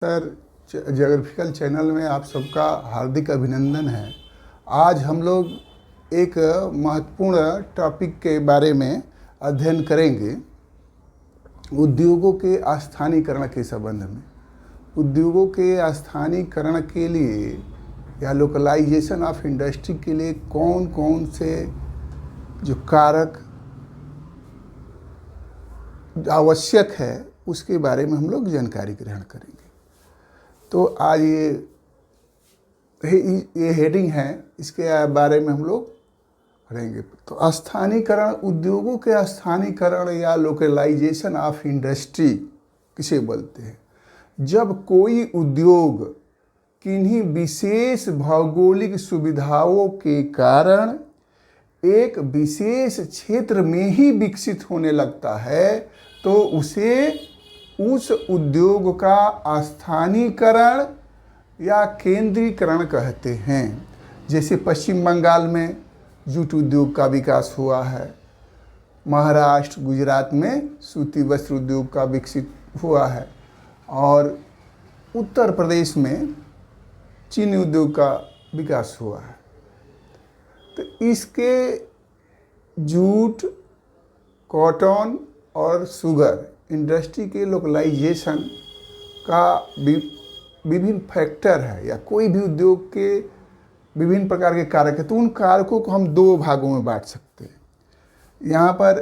Sir, geographical channel में आप सबका हार्दिक अभिनंदन है। आज हम लोग एक महत्वपूर्ण टॉपिक के बारे में अध्ययन करेंगे, उद्योगों के स्थानीयकरण के संबंध में। उद्योगों के स्थानीयकरण के लिए या लोकलाइजेशन ऑफ इंडस्ट्री के लिए कौन कौन से जो कारक आवश्यक है उसके बारे में हम लोग जानकारी ग्रहण करेंगे। तो आज ये हेडिंग है, इसके बारे में हम लोग पढ़ेंगे। तो स्थानीयकरण, उद्योगों के स्थानीयकरण या लोकलाइजेशन ऑफ इंडस्ट्री किसे बोलते हैं? जब कोई उद्योग किन्हीं विशेष भौगोलिक सुविधाओं के कारण एक विशेष क्षेत्र में ही विकसित होने लगता है तो उसे उस उद्योग का स्थानीयकरण या केंद्रीकरण कहते हैं। जैसे पश्चिम बंगाल में जूट उद्योग का विकास हुआ है, महाराष्ट्र गुजरात में सूती वस्त्र उद्योग का विकसित हुआ है, और उत्तर प्रदेश में चीनी उद्योग का विकास हुआ है। तो इसके जूट, कॉटन और शुगर इंडस्ट्री के लोकलाइजेशन का विभिन्न फैक्टर है, या कोई भी उद्योग के विभिन्न प्रकार के कारक है। तो उन कारकों को हम दो भागों में बांट सकते हैं। यहाँ पर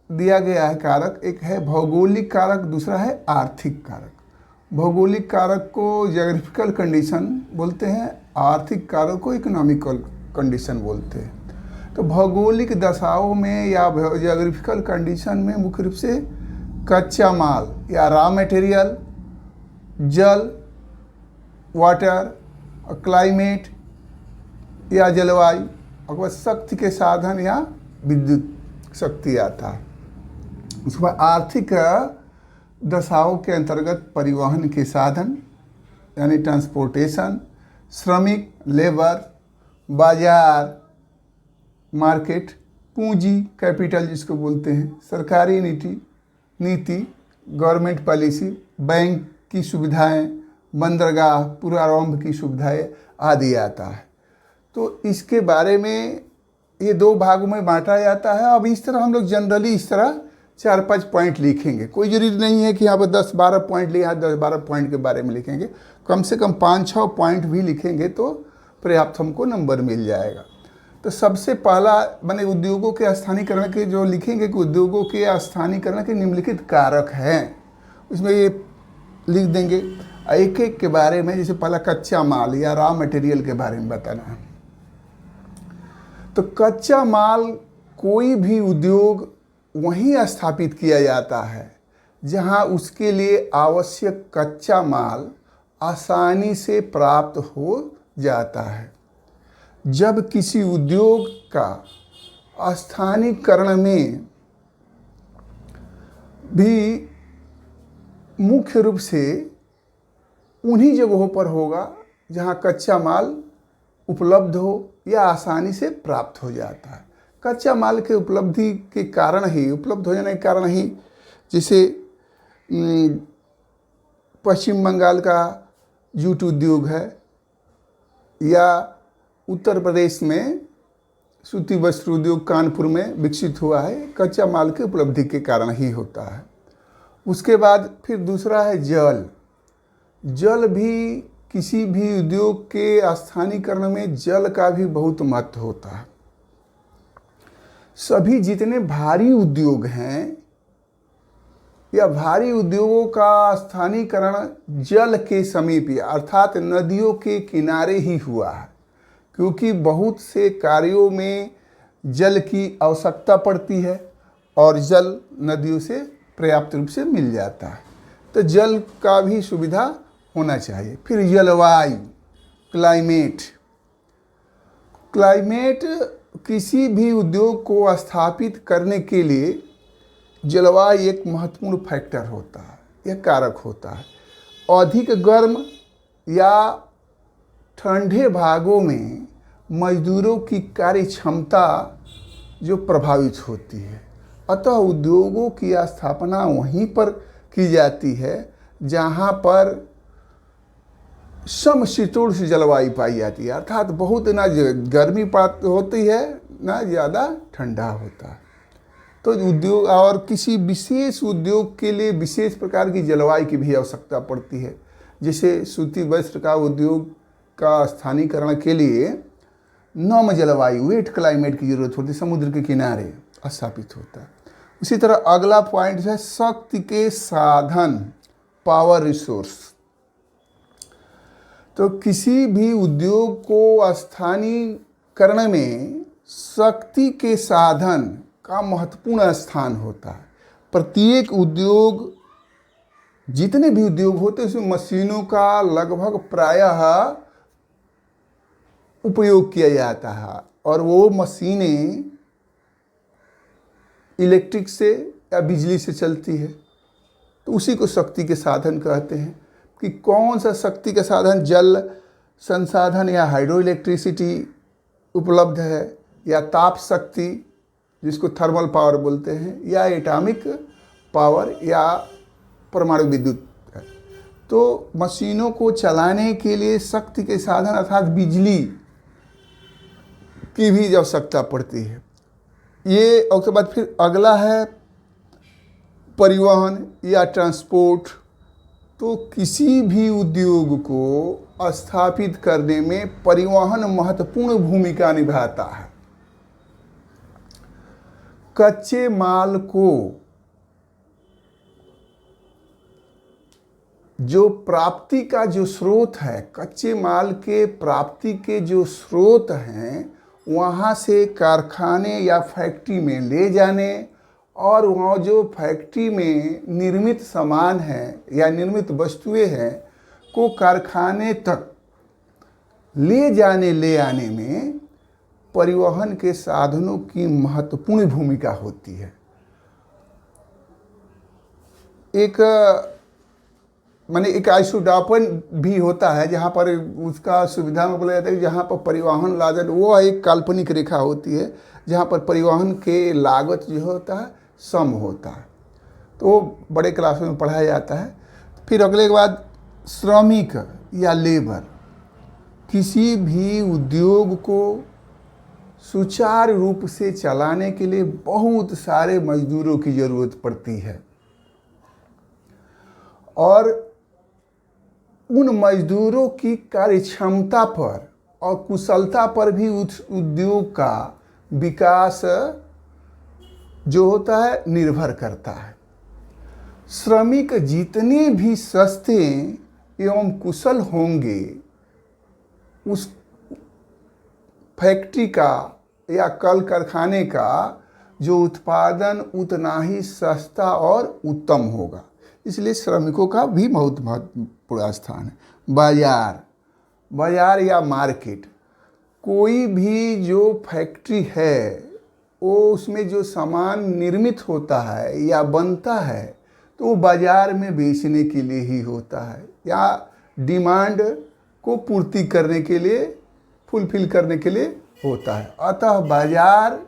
दिया गया है कारक, एक है भौगोलिक कारक, दूसरा है आर्थिक कारक। भौगोलिक कारक को ज्योग्राफिकल कंडीशन बोलते हैं, आर्थिक कारक को इकोनॉमिकल कंडीशन बोलते हैं। तो भौगोलिक दशाओं में या ज्योग्राफिकल कंडीशन में मुख्य रूप से कच्चा माल या रॉ मटेरियल, जल, वाटर, क्लाइमेट या जलवायु, और शक्ति के साधन या विद्युत शक्ति आता है। उसके बाद आर्थिक दशाओं के अंतर्गत परिवहन के साधन यानी ट्रांसपोर्टेशन, श्रमिक लेबर, बाजार मार्केट, पूंजी कैपिटल जिसको बोलते हैं, सरकारी नीति गवर्नमेंट पॉलिसी, बैंक की सुविधाएं, बंदरगाह, पूर्वारंभ की सुविधाएं आदि आता है। तो इसके बारे में ये दो भागों में बांटा जाता है। अब इस तरह हम लोग जनरली इस तरह 4-5 पॉइंट लिखेंगे। कोई जरूरी नहीं है कि यहाँ पर 10-12 पॉइंट लिखा, 10-12 पॉइंट के बारे में लिखेंगे। कम से कम 5-6 पॉइंट भी लिखेंगे तो पर्याप्त हमको नंबर मिल जाएगा। तो सबसे पहला मैंने उद्योगों के स्थानीयकरण के जो लिखेंगे कि उद्योगों के स्थानीयकरण के निम्नलिखित कारक हैं, उसमें ये लिख देंगे एक एक के बारे में। जैसे पहला कच्चा माल या रॉ मटेरियल के बारे में बताना है। तो कच्चा माल, कोई भी उद्योग वहीं स्थापित किया जाता है जहां उसके लिए आवश्यक कच्चा माल आसानी से प्राप्त हो जाता है। जब किसी उद्योग का स्थानीयकरण में भी मुख्य रूप से उन्हीं जगहों पर होगा जहां कच्चा माल उपलब्ध हो या आसानी से प्राप्त हो जाता है। कच्चा माल के उपलब्धि के कारण ही, उपलब्ध हो जाने के कारण ही, जैसे पश्चिम बंगाल का जूट उद्योग है, या उत्तर प्रदेश में सूती वस्त्र उद्योग कानपुर में विकसित हुआ है, कच्चा माल के उपलब्धि के कारण ही होता है। उसके बाद फिर दूसरा है जल। जल भी, किसी भी उद्योग के स्थानीयकरण में जल का भी बहुत महत्व होता है। सभी जितने भारी उद्योग हैं या भारी उद्योगों का स्थानीयकरण जल के समीप अर्थात नदियों के किनारे ही हुआ है, क्योंकि बहुत से कार्यों में जल की आवश्यकता पड़ती है और जल नदियों से पर्याप्त रूप से मिल जाता है। तो जल का भी सुविधा होना चाहिए। फिर जलवायु, क्लाइमेट किसी भी उद्योग को स्थापित करने के लिए जलवायु एक महत्वपूर्ण फैक्टर होता है, यह कारक होता है। अधिक गर्म या ठंडे भागों में मजदूरों की कार्य क्षमता जो प्रभावित होती है, अतः उद्योगों की स्थापना वहीं पर की जाती है जहाँ पर समशीतोष्ण जलवायु पाई जाती है, अर्थात बहुत ना गर्मी होती है ना ज़्यादा ठंडा होता है। तो उद्योग और किसी विशेष उद्योग के लिए विशेष प्रकार की जलवायु की भी आवश्यकता पड़ती है। जैसे सूती वस्त्र का उद्योग का स्थानीकरण के लिए नम जलवायु, वेट क्लाइमेट की जरूरत होती है, समुद्र के किनारे स्थापित होता है। उसी तरह अगला पॉइंट है शक्ति के साधन, पावर रिसोर्स। तो किसी भी उद्योग को स्थानीकरण में शक्ति के साधन का महत्वपूर्ण स्थान होता है। प्रत्येक उद्योग, जितने भी उद्योग होते हैं उसमें मशीनों का लगभग प्रायः उपयोग किया जाता है, और वो मशीनें इलेक्ट्रिक से या बिजली से चलती है। तो उसी को शक्ति के साधन कहते हैं। कि कौन सा शक्ति का साधन, जल संसाधन या हाइड्रो इलेक्ट्रिसिटी उपलब्ध है, या ताप शक्ति जिसको थर्मल पावर बोलते हैं, या एटॉमिक पावर या परमाणु विद्युत है। तो मशीनों को चलाने के लिए शक्ति के साधन अर्थात बिजली की भी आवश्यकता पड़ती है। ये और उसके बाद फिर अगला है परिवहन या ट्रांसपोर्ट। तो किसी भी उद्योग को स्थापित करने में परिवहन महत्वपूर्ण भूमिका निभाता है। कच्चे माल को जो प्राप्ति का जो स्रोत है, कच्चे माल के प्राप्ति के जो स्रोत हैं, वहाँ से कारखाने या फैक्ट्री में ले जाने, और वहाँ जो फैक्ट्री में निर्मित सामान है या निर्मित वस्तुएं हैं को कारखाने तक ले आने में परिवहन के साधनों की महत्वपूर्ण भूमिका होती है। एक आइसोडापन भी होता है जहाँ पर उसका सुविधा में बोला जाता है कि जहाँ पर परिवहन लागत, वो एक काल्पनिक रेखा होती है जहाँ पर परिवहन के लागत जो होता है सम होता है। तो बड़े क्लासों में पढ़ाया जाता है। फिर अगले के बाद श्रमिक या लेबर। किसी भी उद्योग को सुचारू रूप से चलाने के लिए बहुत सारे मजदूरों की ज़रूरत पड़ती है, और उन मजदूरों की कार्यक्षमता पर और कुशलता पर भी उस उद्योग का विकास जो होता है निर्भर करता है। श्रमिक जितने भी सस्ते एवं कुशल होंगे, उस फैक्ट्री का या कल कारखाने का जो उत्पादन उतना ही सस्ता और उत्तम होगा। इसलिए श्रमिकों का भी बहुत महत्वपूर्ण स्थान है। बाजार या मार्केट। कोई भी जो फैक्ट्री है, वो उसमें जो सामान निर्मित होता है या बनता है तो वो बाज़ार में बेचने के लिए ही होता है, या डिमांड को पूर्ति करने के लिए, फुलफिल करने के लिए होता है। अतः बाजार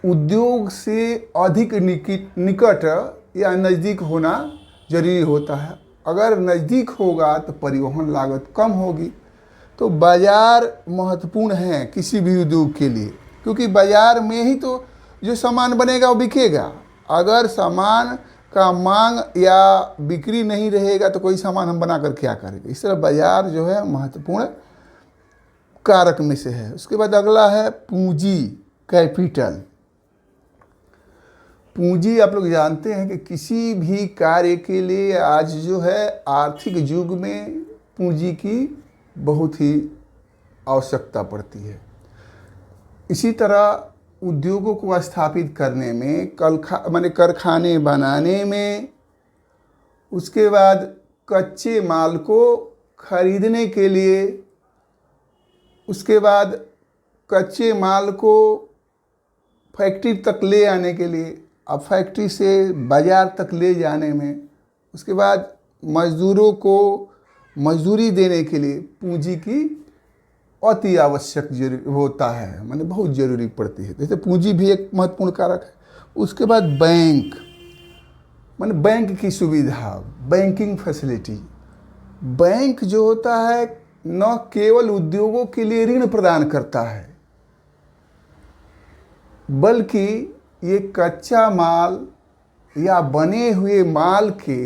उद्योग से अधिक निकट या नज़दीक होना जरूरी होता है। अगर नज़दीक होगा तो परिवहन लागत कम होगी। तो बाज़ार महत्वपूर्ण है किसी भी उद्योग के लिए, क्योंकि बाज़ार में ही तो जो सामान बनेगा वो बिकेगा। अगर सामान का मांग या बिक्री नहीं रहेगा तो कोई सामान हम बनाकर क्या करेंगे। इस तरह बाज़ार जो है महत्वपूर्ण कारक में से है। उसके बाद अगला है पूंजी, कैपिटल। पूंजी आप लोग जानते हैं कि किसी भी कार्य के लिए आज जो है आर्थिक युग में पूंजी की बहुत ही आवश्यकता पड़ती है। इसी तरह उद्योगों को स्थापित करने में, कारखाने बनाने में, उसके बाद कच्चे माल को खरीदने के लिए, उसके बाद कच्चे माल को फैक्ट्री तक ले आने के लिए, अब फैक्ट्री से बाज़ार तक ले जाने में, उसके बाद मजदूरों को मजदूरी देने के लिए पूंजी की अति आवश्यक होता है, माने बहुत ज़रूरी पड़ती है। जैसे पूंजी भी एक महत्वपूर्ण कारक है। उसके बाद बैंक, माने बैंक की सुविधा, बैंकिंग फैसिलिटी। बैंक जो होता है न केवल उद्योगों के लिए ऋण प्रदान करता है, बल्कि ये कच्चा माल या बने हुए माल के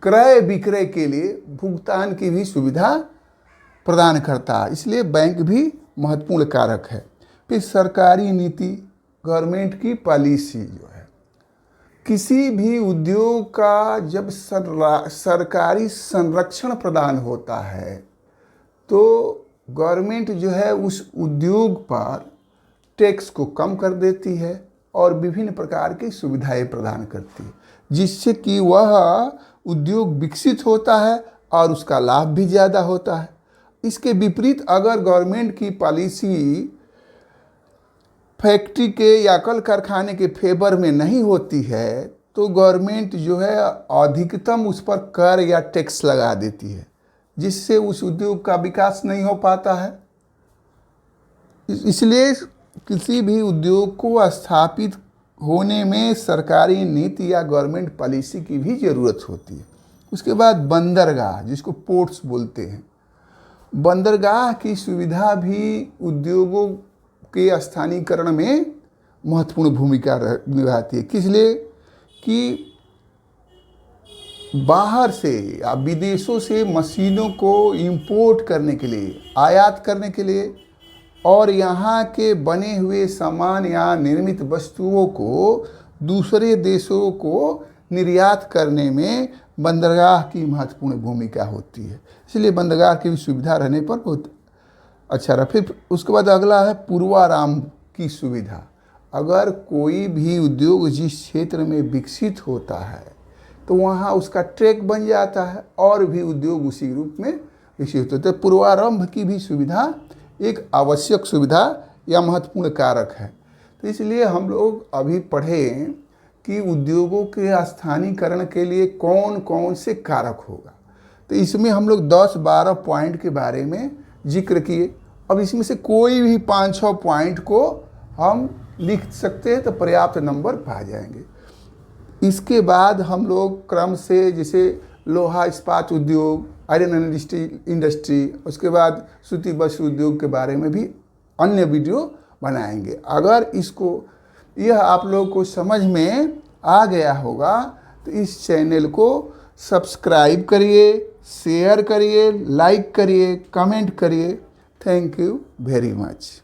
क्रय विक्रय के लिए भुगतान की भी सुविधा प्रदान करता है। इसलिए बैंक भी महत्वपूर्ण कारक है। फिर सरकारी नीति, गवर्नमेंट की पॉलिसी जो है, किसी भी उद्योग का जब सरकारी संरक्षण प्रदान होता है तो गवर्नमेंट जो है उस उद्योग पर टैक्स को कम कर देती है और विभिन्न प्रकार की सुविधाएं प्रदान करती है, जिससे कि वह उद्योग विकसित होता है और उसका लाभ भी ज़्यादा होता है। इसके विपरीत अगर गवर्नमेंट की पॉलिसी फैक्ट्री के या कल कारखाने के फेवर में नहीं होती है तो गवर्नमेंट जो है अधिकतम उस पर कर या टैक्स लगा देती है, जिससे उस उद्योग का विकास नहीं हो पाता है। इसलिए किसी भी उद्योग को स्थापित होने में सरकारी नीति या गवर्नमेंट पॉलिसी की भी ज़रूरत होती है। उसके बाद बंदरगाह, जिसको पोर्ट्स बोलते हैं, बंदरगाह की सुविधा भी उद्योगों के स्थानीयकरण में महत्वपूर्ण भूमिका निभाती है। किस लिए कि बाहर से या विदेशों से मशीनों को इंपोर्ट करने के लिए, आयात करने के लिए और यहाँ के बने हुए सामान या निर्मित वस्तुओं को दूसरे देशों को निर्यात करने में बंदरगाह की महत्वपूर्ण भूमिका होती है। इसलिए बंदरगाह की भी सुविधा रहने पर बहुत अच्छा रहा। फिर उसके बाद अगला है पूर्वाराम की सुविधा। अगर कोई भी उद्योग जिस क्षेत्र में विकसित होता है तो वहाँ उसका ट्रैक बन जाता है और भी उद्योग उसी रूप में विकसित होते हैं। पूर्वारंभ की भी सुविधा एक आवश्यक सुविधा या महत्वपूर्ण कारक है। तो इसलिए हम लोग अभी पढ़ें कि उद्योगों के स्थानीयकरण के लिए कौन कौन से कारक होगा। तो इसमें हम लोग 10-12 पॉइंट के बारे में जिक्र किए। अब इसमें से कोई भी 5-6 पॉइंट को हम लिख सकते हैं तो पर्याप्त नंबर पा जाएंगे। इसके बाद हम लोग क्रम से जैसे लोहा इस्पात उद्योग, आयरन इंडस्ट्री, उसके बाद सूती वस्त्र उद्योग के बारे में भी अन्य वीडियो बनाएंगे। अगर यह आप लोग को समझ में आ गया होगा तो इस चैनल को सब्सक्राइब करिए, शेयर करिए, लाइक करिए, कमेंट करिए। Thank you very much.